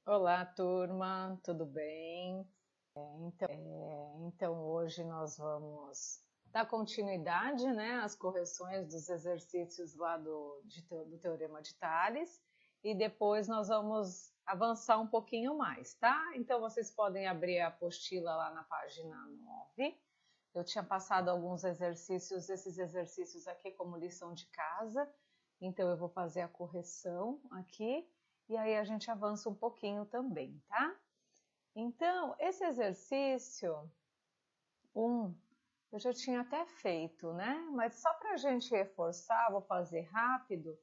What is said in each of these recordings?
Olá, turma, tudo bem? Então, hoje nós vamos dar continuidade, né, às correções dos exercícios lá do Teorema de Tales e depois nós vamos avançar um pouquinho mais, tá? Então, vocês podem abrir a apostila lá na página 9. Eu tinha passado alguns exercícios, esses exercícios aqui como lição de casa, então eu vou fazer a correção aqui e aí a gente avança um pouquinho também, tá? Então, esse exercício 1, eu já tinha até feito, né? Mas só para a gente reforçar, vou fazer rápido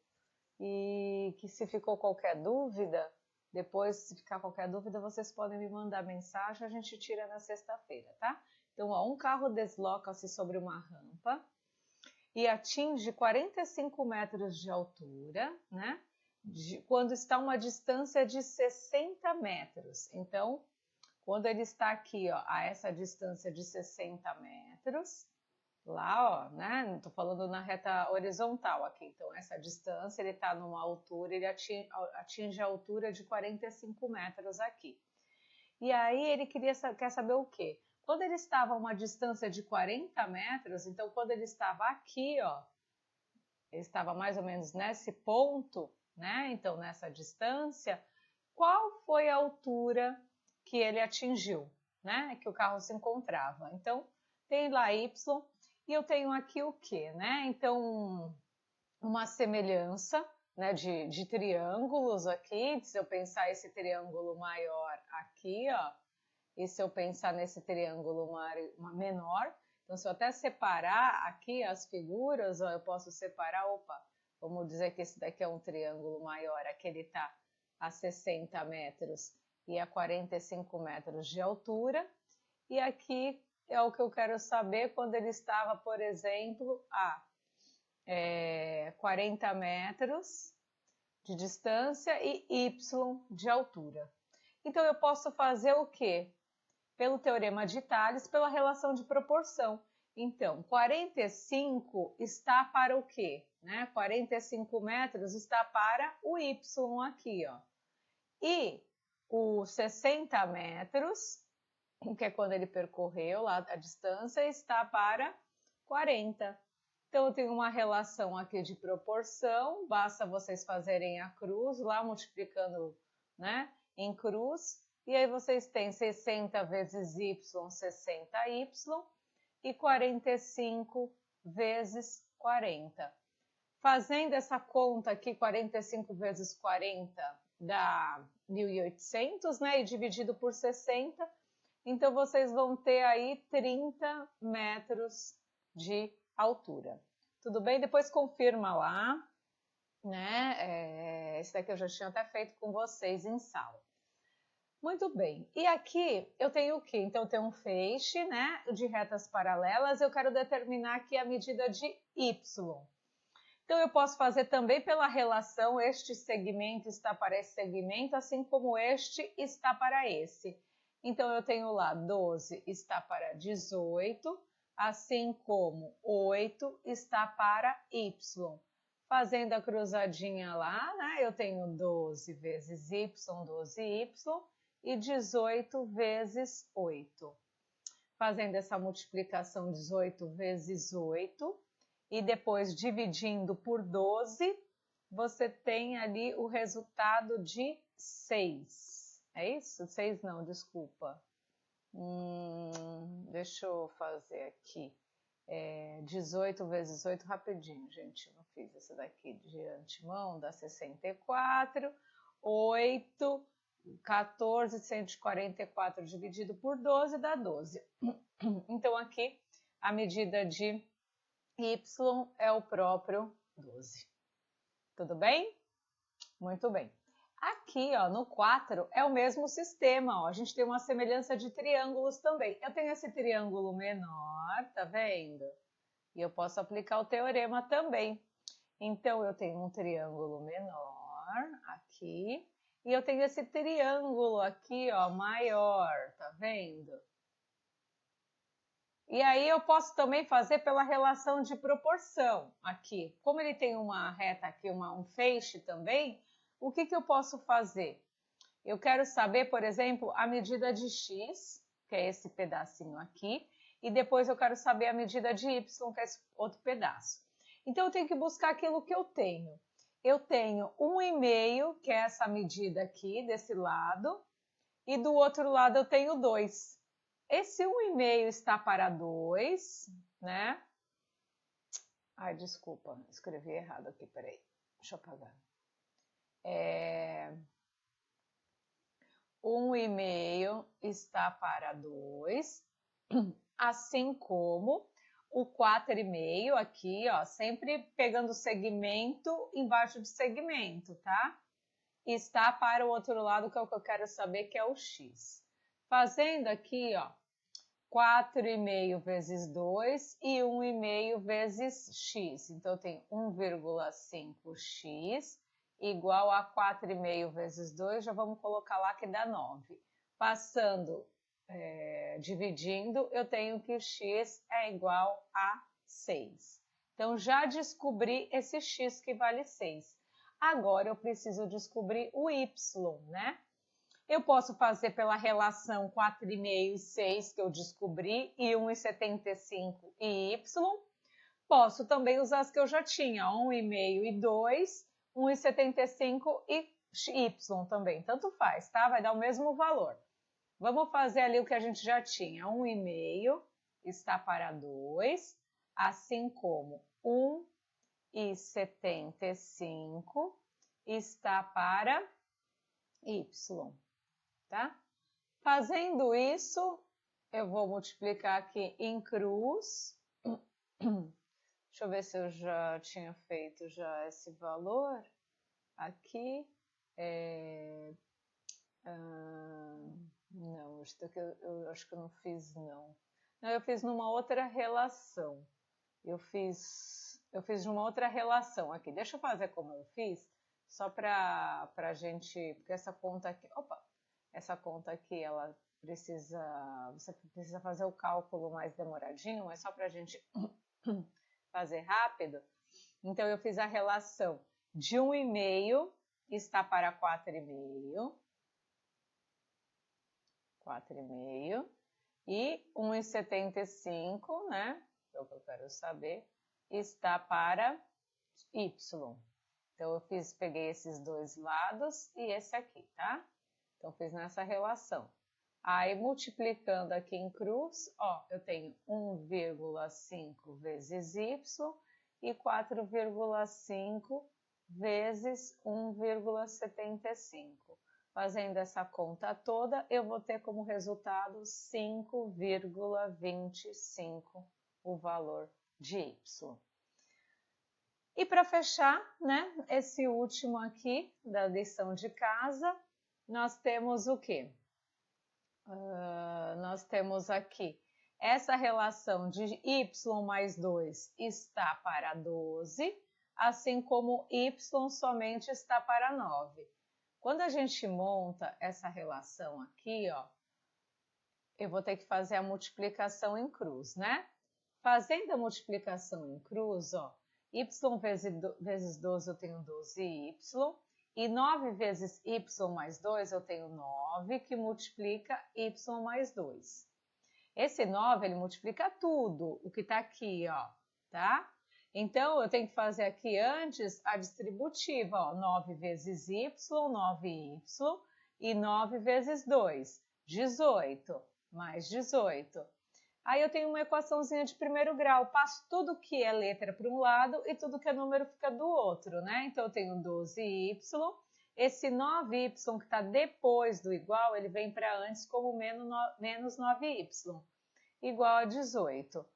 e que se ficou qualquer dúvida, depois, se ficar qualquer dúvida, vocês podem me mandar mensagem, a gente tira na sexta-feira, tá? Então, ó, um carro desloca-se sobre uma rampa e atinge 45 metros de altura, né? Quando está a uma distância de 60 metros. Então, quando ele está aqui, ó, a essa distância de 60 metros, lá, ó, né? Estou falando na reta horizontal aqui. Então, essa distância, ele está numa altura, ele atinge a altura de 45 metros aqui. E aí ele quer saber o quê? Quando ele estava a uma distância de 40 metros, então quando ele estava aqui, ó, ele estava mais ou menos nesse ponto, né? Então, nessa distância, qual foi a altura que ele atingiu, né? Que o carro se encontrava. Então, tem lá y e eu tenho aqui o quê, né? Então, uma semelhança, né, de triângulos aqui. Se eu pensar esse triângulo maior aqui, ó, e se eu pensar nesse triângulo menor, então se eu até separar aqui as figuras, ó, eu posso separar, opa, vamos dizer que esse daqui é um triângulo maior, aqui ele está a 60 metros e a 45 metros de altura, e aqui é o que eu quero saber quando ele estava, por exemplo, a 40 metros de distância e y de altura. Então eu posso fazer o quê? Pelo teorema de Tales, pela relação de proporção. Então, 45 está para o quê? Né? 45 metros está para o y aqui, ó. E os 60 metros, que é quando ele percorreu lá a distância, está para 40. Então, eu tenho uma relação aqui de proporção, basta vocês fazerem a cruz lá, multiplicando, né, em cruz, e aí vocês têm 60 vezes y, 60y, e 45 vezes 40. Fazendo essa conta aqui, 45 vezes 40 dá 1.800, né, e dividido por 60, então vocês vão ter aí 30 metros de altura. Tudo bem? Depois confirma lá, né? Esse daqui eu já tinha até feito com vocês em sala. Muito bem. E aqui eu tenho o quê? Então eu tenho um feixe, né, de retas paralelas. Eu quero determinar aqui a medida de y. Então eu posso fazer também pela relação este segmento está para esse segmento, assim como este está para esse. Então eu tenho lá 12 está para 18, assim como 8 está para y. Fazendo a cruzadinha lá, né, eu tenho 12 vezes y, 12y, e 18 vezes 8. Fazendo essa multiplicação 18 vezes 8, e depois dividindo por 12, você tem ali o resultado de 6. É isso? 6 não, desculpa. Deixa eu fazer aqui. 18 vezes 8 rapidinho, gente. Não fiz essa daqui de antemão, dá 64. 8, 14, 144 dividido por 12 dá 12. Então, aqui a medida de y é o próprio 12. Tudo bem? Muito bem. Aqui, ó, no 4 é o mesmo sistema, ó. A gente tem uma semelhança de triângulos também. Eu tenho esse triângulo menor, tá vendo? E eu posso aplicar o teorema também. Então, eu tenho um triângulo menor aqui, e eu tenho esse triângulo aqui, ó, maior, tá vendo? E aí eu posso também fazer pela relação de proporção aqui. Como ele tem uma reta aqui, um feixe também, o que eu posso fazer? Eu quero saber, por exemplo, a medida de x, que é esse pedacinho aqui, e depois eu quero saber a medida de y, que é esse outro pedaço. Então, eu tenho que buscar aquilo que eu tenho. Eu tenho 1,5, que é essa medida aqui, desse lado, e do outro lado eu tenho 2. Esse 1,5 está para 2, né? Ai, desculpa, escrevi errado aqui, peraí. Deixa eu apagar. 1,5 está para 2, assim como o 4,5 aqui, ó, sempre pegando o segmento embaixo de segmento, tá? Está para o outro lado, que é o que eu quero saber, que é o x. Fazendo aqui, ó, 4,5 vezes 2 e 1,5 vezes x. Então, eu tenho 1,5x igual a 4,5 vezes 2, já vamos colocar lá que dá 9. Passando, dividindo, eu tenho que x é igual a 6. Então, já descobri esse x que vale 6. Agora, eu preciso descobrir o y, né? Eu posso fazer pela relação 4,5 e 6 que eu descobri, e 1,75 e y. Posso também usar as que eu já tinha, 1,5 e 2, 1,75 e y também, tanto faz, tá? Vai dar o mesmo valor. Vamos fazer ali o que a gente já tinha, 1,5 está para 2, assim como 1,75 está para y, tá? Fazendo isso, eu vou multiplicar aqui em cruz. Deixa eu ver se eu já tinha feito já esse valor. Aqui, não, eu acho que eu não fiz, não. Não, eu fiz numa outra relação. Eu fiz numa outra relação aqui. Deixa eu fazer como eu fiz, só para a gente, porque essa conta aqui, essa conta aqui, ela você precisa fazer o cálculo mais demoradinho, mas só para a gente fazer rápido. Então, eu fiz a relação de 1,5 está para 4,5, 4,5, e 1,75, né? É o que eu quero saber, está para y. Então, eu peguei esses dois lados e esse aqui, tá? Então, fiz nessa relação. Aí, multiplicando aqui em cruz, ó, eu tenho 1,5 vezes y e 4,5 vezes 1,75. Fazendo essa conta toda, eu vou ter como resultado 5,25 o valor de y. E para fechar, né, esse último aqui da lição de casa, nós temos o quê? Nós temos aqui essa relação de y mais 2 está para 12, assim como y somente está para 9. Quando a gente monta essa relação aqui, ó, eu vou ter que fazer a multiplicação em cruz, né? Fazendo a multiplicação em cruz, ó, y vezes 12 eu tenho 12y, e 9 vezes y mais 2 eu tenho 9, que multiplica y mais 2. Esse 9, ele multiplica tudo, o que está aqui, ó, tá? Então, eu tenho que fazer aqui antes a distributiva, ó, 9 vezes y, 9y, e 9 vezes 2, 18, mais 18. Aí eu tenho uma equaçãozinha de primeiro grau, passo tudo que é letra para um lado e tudo que é número fica do outro, né? Então, eu tenho 12y, esse 9y que está depois do igual, ele vem para antes como menos 9y, igual a 18.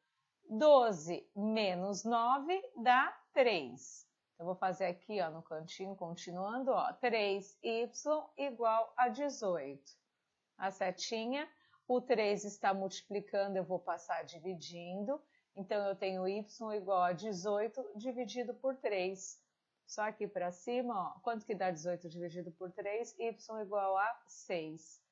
12 menos 9 dá 3. Eu vou fazer aqui, ó, no cantinho, continuando, ó, 3y igual a 18. A setinha, o 3 está multiplicando, eu vou passar dividindo. Então, eu tenho y igual a 18 dividido por 3. Só aqui para cima, ó, quanto que dá 18 dividido por 3? Y igual a 6.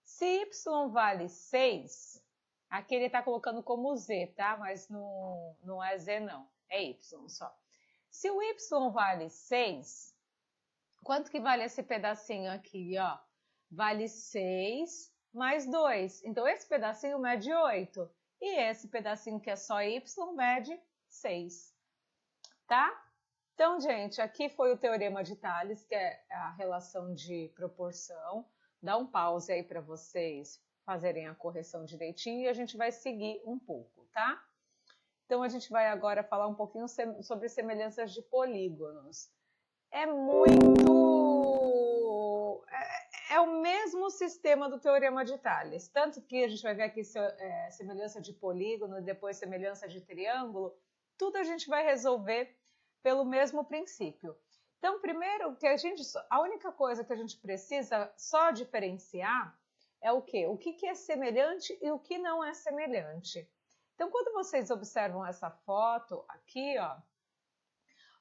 Se y vale 6... Aqui ele está colocando como Z, tá? Mas não é Z, não. É Y só. Se o Y vale 6, quanto que vale esse pedacinho aqui, ó? vale 6 mais 2. Então, esse pedacinho mede 8. E esse pedacinho que é só y mede 6. Tá? Então, gente, aqui foi o Teorema de Tales, que é a relação de proporção. Dá um pause aí para vocês fazerem a correção direitinho e a gente vai seguir um pouco, tá? Então, a gente vai agora falar um pouquinho sobre semelhanças de polígonos. É o mesmo sistema do Teorema de Tales, tanto que a gente vai ver aqui semelhança de polígono e depois semelhança de triângulo, tudo a gente vai resolver pelo mesmo princípio. Então, primeiro, a única coisa que a gente precisa só diferenciar é o quê? O que é semelhante e o que não é semelhante. Então, quando vocês observam essa foto aqui, ó,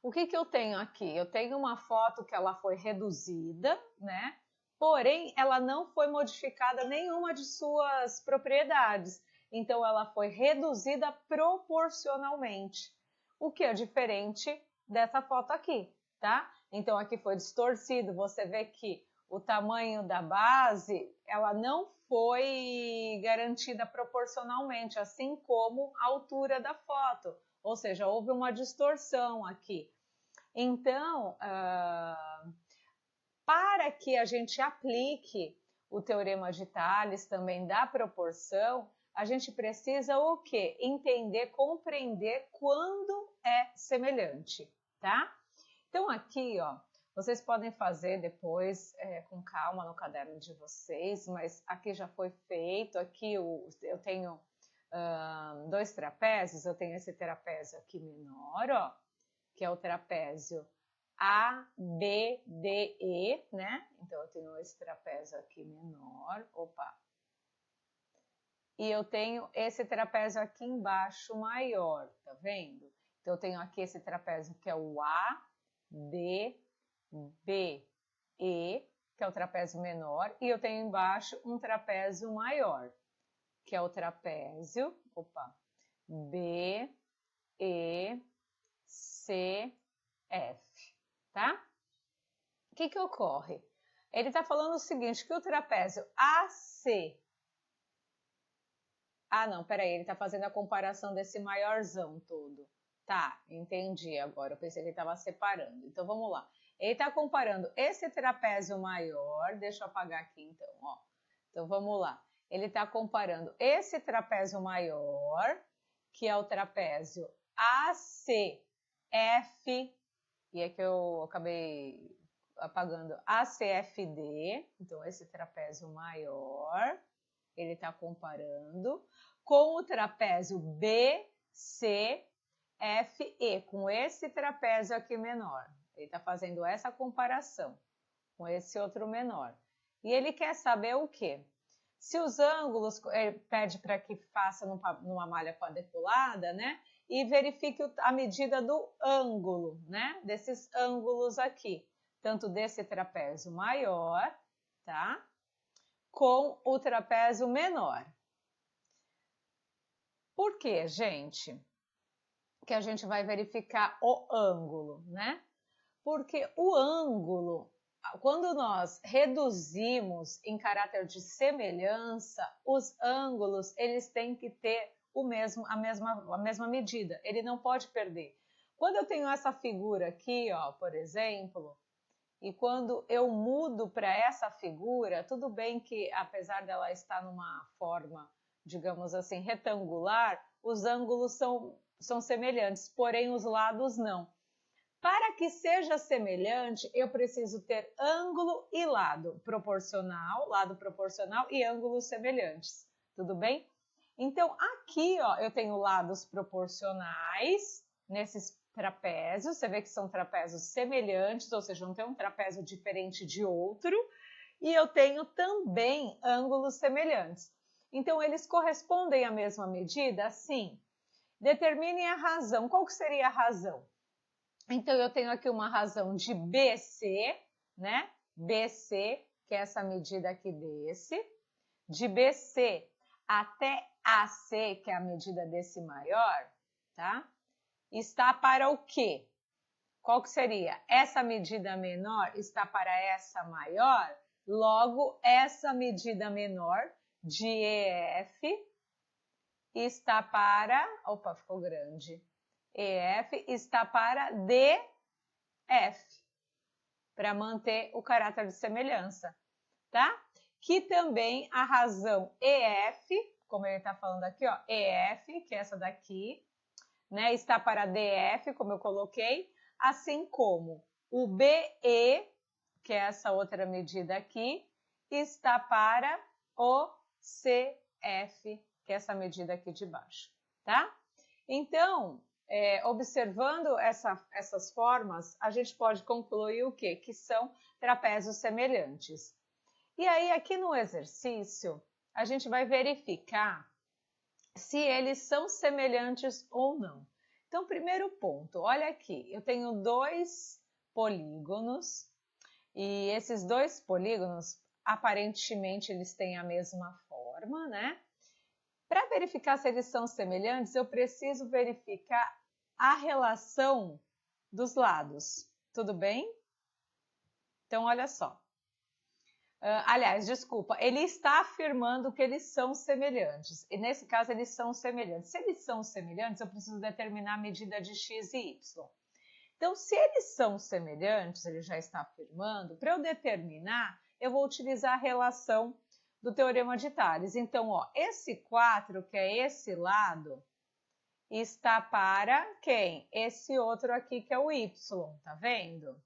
o que eu tenho aqui? Eu tenho uma foto que ela foi reduzida, né? Porém, ela não foi modificada nenhuma de suas propriedades. Então, ela foi reduzida proporcionalmente, o que é diferente dessa foto aqui, tá? Então, aqui foi distorcido. Você vê que o tamanho da base, ela não foi garantida proporcionalmente, assim como a altura da foto. Ou seja, houve uma distorção aqui. Então, para que a gente aplique o Teorema de Tales também da proporção, a gente precisa o quê? Entender, compreender quando é semelhante, tá? Então, aqui, ó, vocês podem fazer depois com calma no caderno de vocês, mas aqui já foi feito. Aqui eu tenho dois trapézios, eu tenho esse trapézio aqui menor, ó, que é o trapézio ABDE, né? Então, eu tenho esse trapézio aqui menor, opa. E eu tenho esse trapézio aqui embaixo maior, tá vendo? Então, eu tenho aqui esse trapézio que é o ADBE, que é o trapézio menor, e eu tenho embaixo um trapézio maior, que é o trapézio, opa, BECF, tá? O que ocorre? Ele está falando o seguinte, que o trapézio AC... Ah, não, peraí, ele está fazendo a comparação desse maiorzão todo. Tá, entendi agora, eu pensei que ele estava separando. Então, vamos lá. Ele está comparando esse trapézio maior, deixa eu apagar aqui então, ó. Então, vamos lá. Ele está comparando esse trapézio maior, que é o trapézio ACF, e é que eu acabei apagando ACFD, então esse trapézio maior, ele está comparando com o trapézio BCFE, com esse trapézio aqui menor. Ele está fazendo essa comparação com esse outro menor. E ele quer saber o quê? Se os ângulos, ele pede para que faça numa malha quadriculada, né? E verifique a medida do ângulo, né? Desses ângulos aqui. Tanto desse trapézio maior, tá? Com o trapézio menor. Por quê, gente? Que a gente vai verificar o ângulo, né? Porque o ângulo, quando nós reduzimos em caráter de semelhança, os ângulos, eles têm que ter a mesma medida, ele não pode perder. Quando eu tenho essa figura aqui, ó, por exemplo, e quando eu mudo para essa figura, tudo bem que apesar dela estar numa forma, digamos assim, retangular, os ângulos são semelhantes, porém os lados não. Para que seja semelhante, eu preciso ter ângulo e lado proporcional e ângulos semelhantes, tudo bem? Então, aqui, ó, eu tenho lados proporcionais nesses trapézios, você vê que são trapézios semelhantes, ou seja, não tem um trapézio diferente de outro, e eu tenho também ângulos semelhantes. Então, eles correspondem à mesma medida? Sim. Determinem a razão. Qual que seria a razão? Então, eu tenho aqui uma razão de BC, né? BC, que é essa medida aqui desse. De BC até AC, que é a medida desse maior, tá? Está para o quê? Qual que seria? Essa medida menor está para essa maior? Logo, essa medida menor de EF está para... Opa, ficou grande. EF está para DF, para manter o caráter de semelhança, tá? Que também a razão EF, como ele está falando aqui, ó, EF, que é essa daqui, né, está para DF, como eu coloquei, assim como o BE, que é essa outra medida aqui, está para o CF, que é essa medida aqui de baixo, tá? Então, observando essas formas, a gente pode concluir o quê? Que são trapézios semelhantes. E aí, aqui no exercício, a gente vai verificar se eles são semelhantes ou não. Então, primeiro ponto, olha aqui, eu tenho dois polígonos e esses dois polígonos, aparentemente, eles têm a mesma forma, né? Para verificar se eles são semelhantes, eu preciso verificar a relação dos lados, tudo bem? Então, olha só. Aliás, desculpa, ele está afirmando que eles são semelhantes. E nesse caso, eles são semelhantes. Se eles são semelhantes, eu preciso determinar a medida de x e y. Então, se eles são semelhantes, ele já está afirmando, para eu determinar, eu vou utilizar a relação do Teorema de Tales. Então, ó, esse 4, que é esse lado, está para quem? Esse outro aqui, que é o y, tá vendo?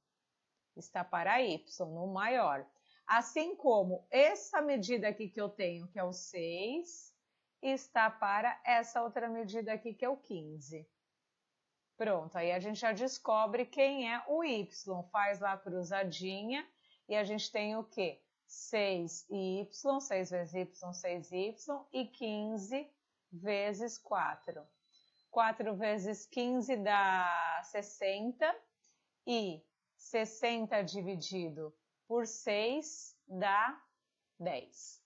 Está para y, no maior. Assim como essa medida aqui que eu tenho, que é o 6, está para essa outra medida aqui, que é o 15. Pronto, aí a gente já descobre quem é o y. Faz lá a cruzadinha e a gente tem o quê? 6y, 6 vezes y, 6y e 15 vezes 4. 4 vezes 15 dá 60 e 60 dividido por 6 dá 10.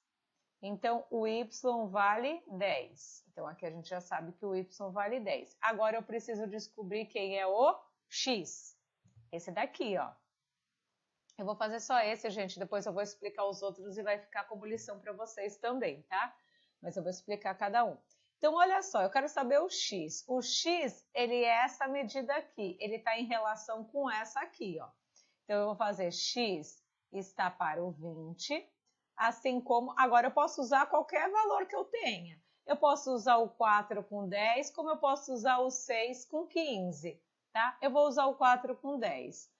Então, o y vale 10. Então, aqui a gente já sabe que o y vale 10. Agora, eu preciso descobrir quem é o x. Esse daqui, ó. Eu vou fazer só esse, gente. Depois eu vou explicar os outros e vai ficar como lição para vocês também, tá? Mas eu vou explicar cada um. Então, olha só, eu quero saber o x. O x, ele é essa medida aqui. Ele está em relação com essa aqui, ó. Então, eu vou fazer x está para o 20, assim como... Agora, eu posso usar qualquer valor que eu tenha. Eu posso usar o 4 com 10, como eu posso usar o 6 com 15, tá? Eu vou usar o 4 com 10.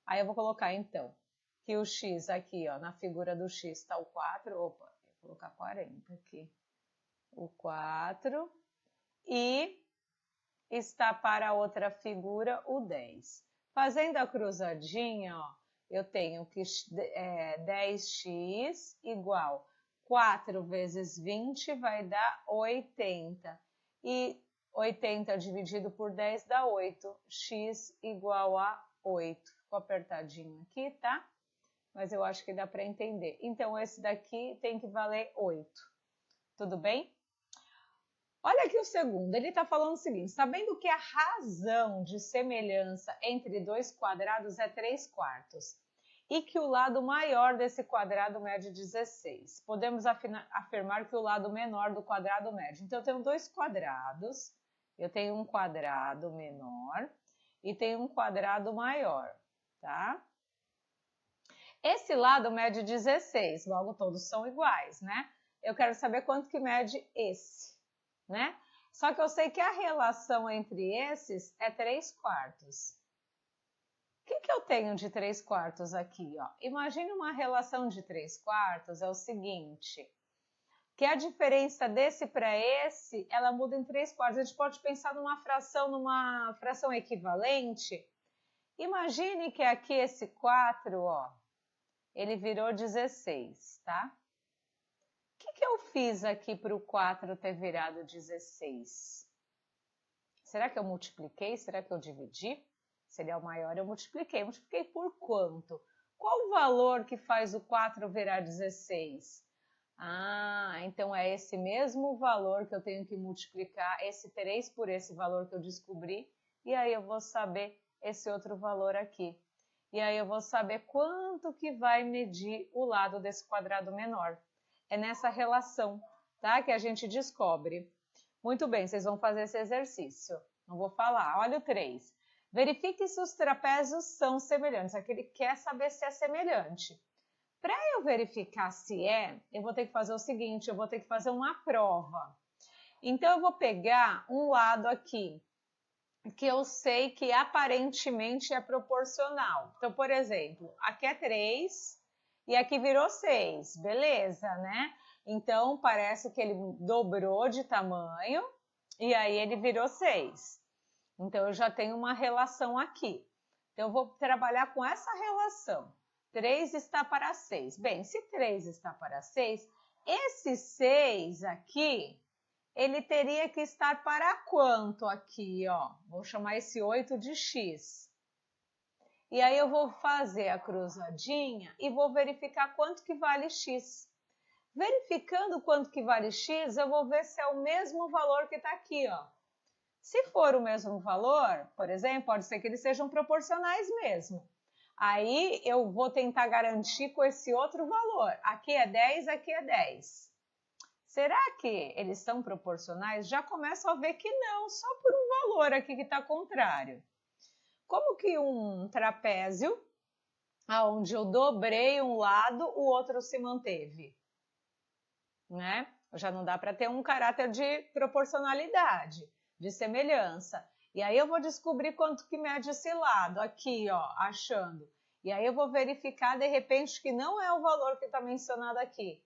Aí, eu vou colocar, então, que o x aqui, ó, na figura do x está o 4. Opa, vou colocar 40 aqui. O 4. E está para a outra figura o 10. Fazendo a cruzadinha, ó, eu tenho que 10x igual 4 vezes 20 vai dar 80. E 80 dividido por 10 dá 8. X igual a 8. Ficou apertadinho aqui, tá? Mas eu acho que dá para entender. Então, esse daqui tem que valer 8. Tudo bem? Olha aqui o segundo, ele está falando o seguinte, sabendo que a razão de semelhança entre dois quadrados é 3/4 e que o lado maior desse quadrado mede 16, podemos afirmar que o lado menor do quadrado mede. Então, eu tenho dois quadrados, eu tenho um quadrado menor e tenho um quadrado maior, tá? Esse lado mede 16, logo todos são iguais, né? Eu quero saber quanto que mede esse. Né? Só que eu sei que a relação entre esses é 3/4. O que eu tenho de 3/4 aqui? Ó? Imagine uma relação de 3/4 é o seguinte, que a diferença desse para esse, ela muda em 3/4. A gente pode pensar numa fração equivalente. Imagine que aqui esse 4, ó, ele virou 16, tá? O que eu fiz aqui para o 4 ter virado 16? Será que eu multipliquei? Será que eu dividi? Se ele é o maior, eu multipliquei. Multipliquei por quanto? Qual o valor que faz o 4 virar 16? Ah, então é esse mesmo valor que eu tenho que multiplicar esse 3 por esse valor que eu descobri. E aí eu vou saber esse outro valor aqui. E aí eu vou saber quanto que vai medir o lado desse quadrado menor. É nessa relação, tá? Que a gente descobre. Muito bem, vocês vão fazer esse exercício. Não vou falar. Olha o 3. Verifique se os trapézios são semelhantes. Aqui ele quer saber se é semelhante. Para eu verificar se é, eu vou ter que fazer o seguinte, eu vou ter que fazer uma prova. Então, eu vou pegar um lado aqui, que eu sei que aparentemente é proporcional. Então, por exemplo, aqui é 3 e aqui virou 6, beleza, né? Então, parece que ele dobrou de tamanho e aí ele virou 6. Então, eu já tenho uma relação aqui. Então, eu vou trabalhar com essa relação. 3 está para 6. Bem, se 3 está para 6, esse 6 aqui, ele teria que estar para quanto aqui, ó? Vou chamar esse 8 de x. E aí eu vou fazer a cruzadinha e vou verificar quanto que vale x. Verificando quanto que vale x, eu vou ver se é o mesmo valor que está aqui, ó. Se for o mesmo valor, por exemplo, pode ser que eles sejam proporcionais mesmo. Aí eu vou tentar garantir com esse outro valor. Aqui é 10, aqui é 10. Será que eles são proporcionais? Já começo a ver que não, só por um valor aqui que está contrário. Como que um trapézio, onde eu dobrei um lado, o outro se manteve? Né? Já não dá para ter um caráter de proporcionalidade, de semelhança. E aí eu vou descobrir quanto que mede esse lado, aqui, ó, achando. E aí eu vou verificar, de repente, que não é o valor que está mencionado aqui.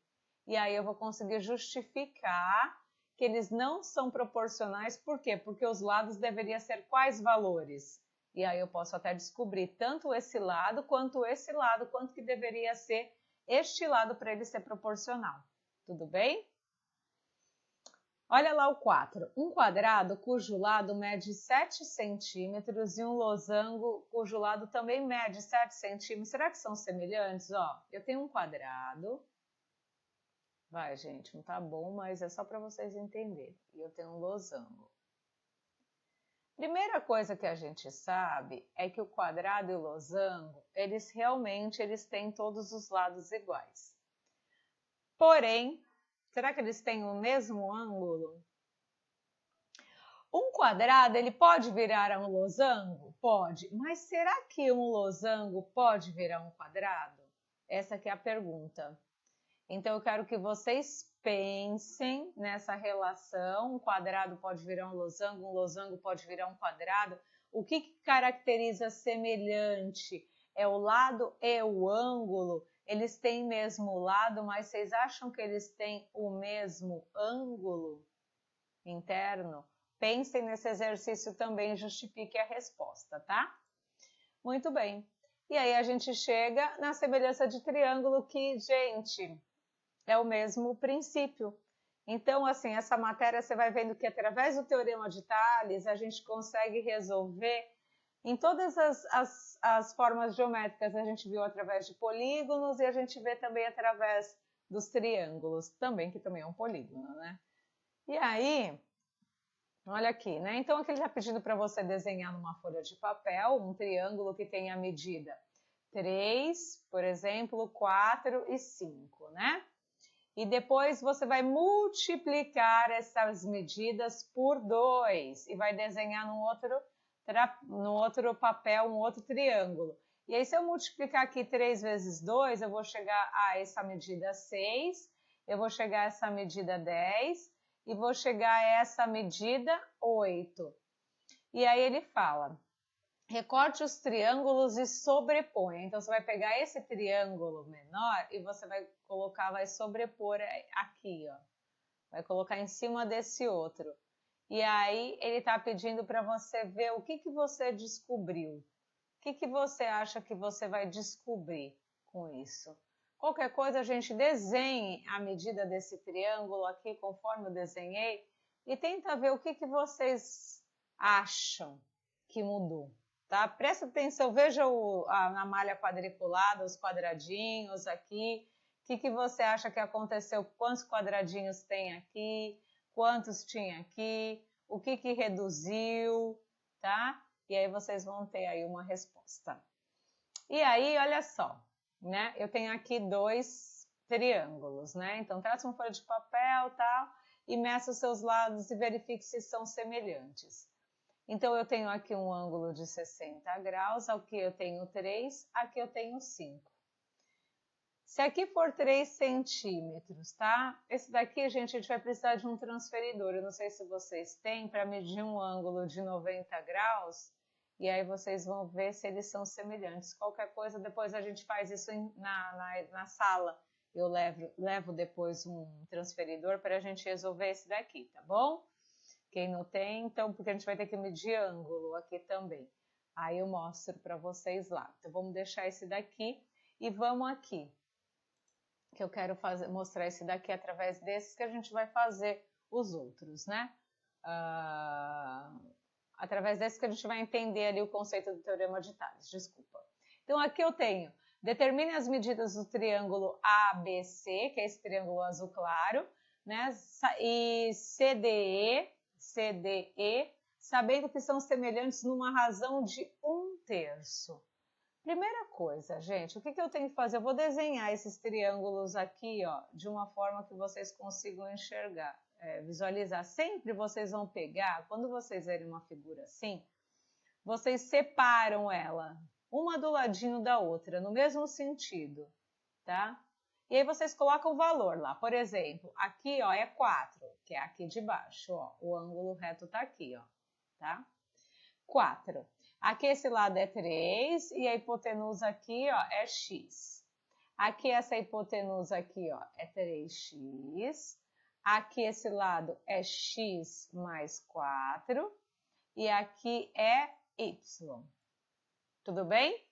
E aí eu vou conseguir justificar que eles não são proporcionais. Por quê? Porque os lados deveriam ser quais valores? E aí eu posso até descobrir tanto esse lado, quanto que deveria ser este lado para ele ser proporcional. Tudo bem? Olha lá o 4. Um quadrado cujo lado mede 7 centímetros e um losango cujo lado também mede 7 centímetros. Será que são semelhantes? Ó, eu tenho um quadrado. Vai, gente, não tá bom, mas é só para vocês entenderem. E eu tenho um losango. Primeira coisa que a gente sabe é que o quadrado e o losango, eles têm todos os lados iguais. Porém, será que eles têm o mesmo ângulo? Um quadrado, ele pode virar um losango? Pode. Mas será que um losango pode virar um quadrado? Essa aqui é a pergunta. Então, eu quero que vocês pensem nessa relação. Um quadrado pode virar um losango pode virar um quadrado. O que caracteriza semelhante? É o lado e o ângulo. Eles têm mesmo lado, mas vocês acham que eles têm o mesmo ângulo interno? Pensem nesse exercício também, justifique a resposta, tá? Muito bem. E aí a gente chega na semelhança de triângulo que, gente, é o mesmo princípio. Então, assim, essa matéria você vai vendo que através do Teorema de Tales a gente consegue resolver em todas as formas geométricas. A gente viu através de polígonos e a gente vê também através dos triângulos, também, que também é um polígono, né? E aí, olha aqui, né? Então, aqui ele está pedindo para você desenhar numa folha de papel um triângulo que tenha a medida 3, por exemplo, 4 e 5, né? E depois você vai multiplicar essas medidas por 2 e vai desenhar no outro papel um outro triângulo. E aí, se eu multiplicar aqui 3 vezes 2, eu vou chegar a essa medida 6, eu vou chegar a essa medida 10 e vou chegar a essa medida 8. E aí ele fala, recorte os triângulos e sobreponha. Então, você vai pegar esse triângulo menor e você vai colocar, vai sobrepor aqui, ó. Vai colocar em cima desse outro. E aí, ele está pedindo para você ver o que você descobriu. O que você acha que você vai descobrir com isso? Qualquer coisa, a gente desenhe a medida desse triângulo aqui, conforme eu desenhei, e tenta ver o que vocês acham que mudou. Tá? Presta atenção, veja na malha quadriculada, os quadradinhos aqui. O que você acha que aconteceu? Quantos quadradinhos tem aqui? Quantos tinha aqui? O que reduziu? Tá? E aí vocês vão ter aí uma resposta. E aí, olha só, né? Eu tenho aqui 2 triângulos, né? Então, traça uma folha de papel, tal, e meça os seus lados e verifique se são semelhantes. Então, eu tenho aqui um ângulo de 60 graus, aqui eu tenho 3, aqui eu tenho 5. Se aqui for 3 centímetros, tá? Esse daqui, gente, a gente vai precisar de um transferidor. Eu não sei se vocês têm, para medir um ângulo de 90 graus. E aí vocês vão ver se eles são semelhantes. Qualquer coisa, depois a gente faz isso na sala. Eu levo depois um transferidor para a gente resolver esse daqui, tá bom? Quem não tem, então, porque a gente vai ter que medir ângulo aqui também. Aí eu mostro para vocês lá. Então, vamos deixar esse daqui e vamos aqui. Que eu quero mostrar esse daqui através desses que a gente vai fazer os outros, né? Através desses que a gente vai entender ali o conceito do Teorema de Tales, desculpa. Então, aqui eu tenho, determine as medidas do triângulo ABC, que é esse triângulo azul claro, né? E CDE, sabendo que são semelhantes numa razão de 1/3. Primeira coisa, gente, o que eu tenho que fazer? Eu vou desenhar esses triângulos aqui, ó, de uma forma que vocês consigam enxergar, visualizar. Sempre vocês vão pegar, quando vocês verem uma figura assim, vocês separam ela, uma do ladinho da outra, no mesmo sentido, tá? E aí vocês colocam o valor lá. Por exemplo, aqui, ó, é 4, que é aqui de baixo, ó. O ângulo reto tá aqui, ó, tá? 4. Aqui esse lado é 3 e a hipotenusa aqui, ó, é x. Aqui essa hipotenusa aqui, ó, é 3x. Aqui esse lado é x mais 4 e aqui é y. Tudo bem?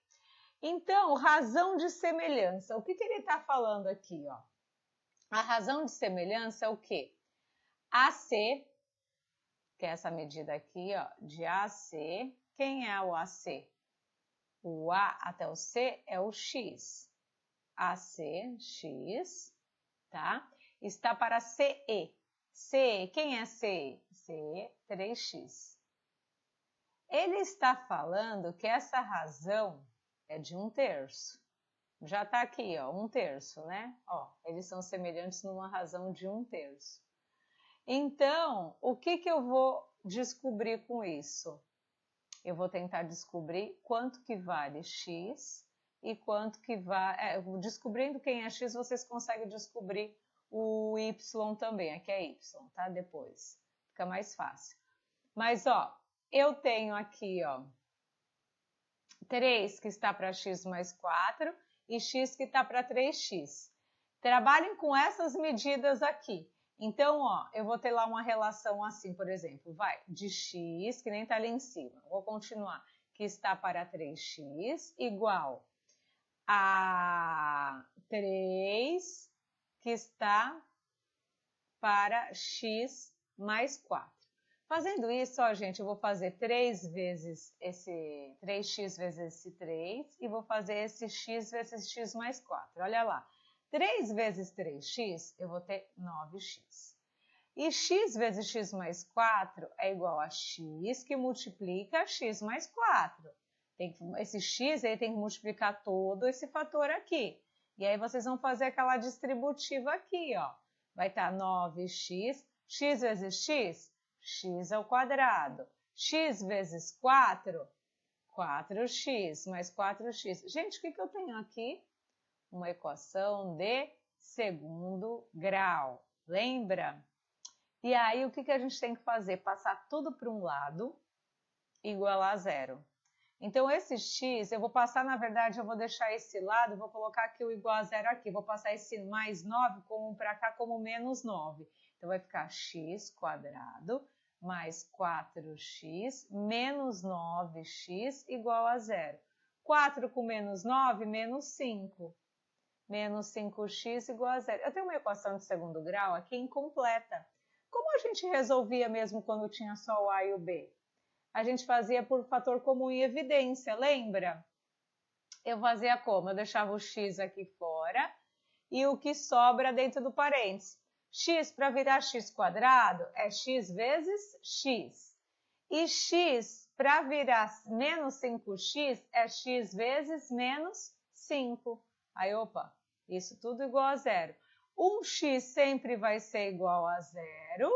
Então, razão de semelhança. O que ele está falando aqui, ó? A razão de semelhança é o quê? AC, que é essa medida aqui, ó, de AC. Quem é o AC? O A até o C é o X. AC, X, tá? Está para CE. CE, quem é CE? CE, 3x. Ele está falando que essa razão é de 1/3. Já está aqui, ó, 1/3, né? Ó, eles são semelhantes numa razão de 1/3. Então, o que eu vou descobrir com isso? Eu vou tentar descobrir quanto que vale x e quanto que vale... descobrindo quem é x, vocês conseguem descobrir o y também. Aqui é y, tá? Depois. Fica mais fácil. Mas, ó, eu tenho aqui, ó, 3 que está para x mais 4 e x que está para 3x. Trabalhem com essas medidas aqui. Então, ó, eu vou ter lá uma relação assim, por exemplo, vai, de x, que nem está ali em cima, vou continuar, que está para 3x, igual a 3, que está para x mais 4. Fazendo isso, ó, gente, eu vou fazer 3x vezes esse 3 e vou fazer esse x vezes x mais 4. Olha lá, 3 vezes 3x, eu vou ter 9x. E x vezes x mais 4 é igual a x que multiplica x mais 4. Esse x aí tem que multiplicar todo esse fator aqui. E aí vocês vão fazer aquela distributiva aqui, ó. Vai estar 9x, x vezes x, x ao quadrado. X vezes 4, 4x, mais 4x. Gente, o que eu tenho aqui? Uma equação de segundo grau. Lembra? E aí, o que a gente tem que fazer? Passar tudo para um lado, igual a 0. Então, esse x, eu vou passar, na verdade, eu vou deixar esse lado, vou colocar aqui o igual a 0 aqui. Vou passar esse mais 9 para cá como menos 9. Então, vai ficar x quadrado mais 4x menos 9x igual a 0. 4 com menos 9, menos 5. Menos 5x igual a 0. Eu tenho uma equação de segundo grau aqui incompleta. Como a gente resolvia mesmo quando tinha só o A e o B? A gente fazia por fator comum em evidência, lembra? Eu fazia como? Eu deixava o x aqui fora e o que sobra dentro do parênteses. X para virar x quadrado é x vezes x. E x para virar menos 5x, é x vezes menos 5. Aí, opa, isso tudo igual a zero. 1x sempre vai ser igual a zero,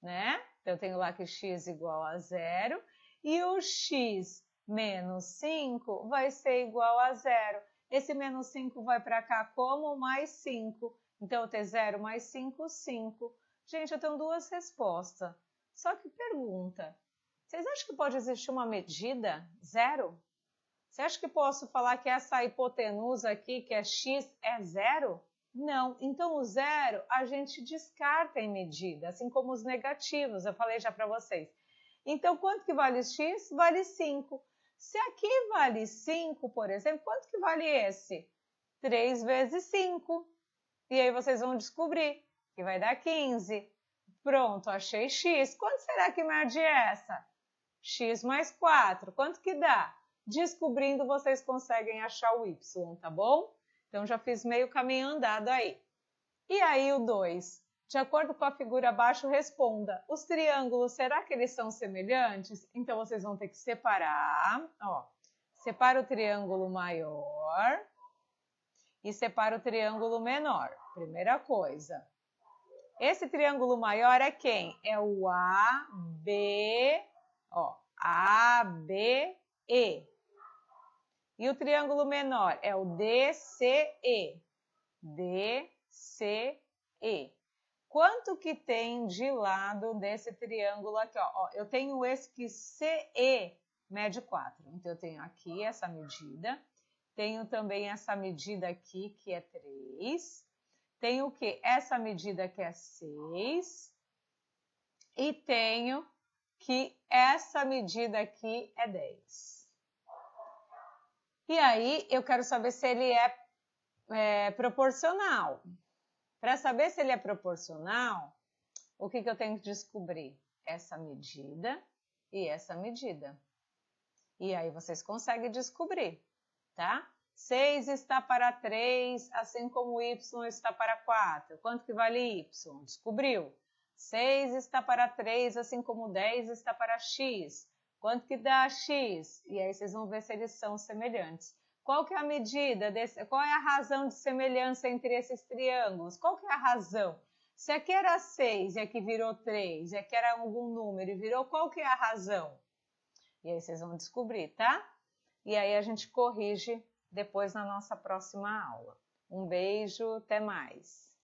né? Então, eu tenho lá que x igual a zero. E o x menos 5 vai ser igual a zero. Esse menos 5 vai para cá como mais 5. Então, eu tenho 0 mais 5, 5. Gente, eu tenho duas respostas. Só que pergunta, vocês acham que pode existir uma medida zero? Você acha que posso falar que essa hipotenusa aqui, que é x, é zero? Não. Então, o zero a gente descarta em medida, assim como os negativos, eu falei já para vocês. Então, quanto que vale x? Vale 5. Se aqui vale 5, por exemplo, quanto que vale esse? 3 vezes 5. E aí vocês vão descobrir que vai dar 15. Pronto, achei x. Quanto será que mede essa? X mais 4. Quanto que dá? Descobrindo, vocês conseguem achar o y, tá bom? Então, já fiz meio caminho andado aí. E aí, o 2. De acordo com a figura abaixo, responda. Os triângulos, será que eles são semelhantes? Então, vocês vão ter que separar. Ó, separa o triângulo maior e separa o triângulo menor. Primeira coisa. Esse triângulo maior é quem? É o AB, ó, ABE. E o triângulo menor é o DCE. DCE. Quanto que tem de lado desse triângulo aqui? Ó, eu tenho esse que CE mede 4. Então, eu tenho aqui essa medida. Tenho também essa medida aqui, que é 3. Tenho o quê? Essa medida que é 6. E tenho que essa medida aqui é 10. E aí, eu quero saber se ele é proporcional. Para saber se ele é proporcional, o que eu tenho que descobrir? Essa medida e essa medida. E aí, vocês conseguem descobrir, tá? 6 está para 3, assim como y está para 4. Quanto que vale y? Descobriu. 6 está para 3, assim como 10 está para x. Quanto que dá x? E aí vocês vão ver se eles são semelhantes. Qual que é a medida qual é a razão de semelhança entre esses triângulos? Qual que é a razão? Se aqui era 6 e aqui virou 3, e aqui era algum número e virou, qual que é a razão? E aí vocês vão descobrir, tá? E aí a gente corrige depois na nossa próxima aula. Um beijo, até mais!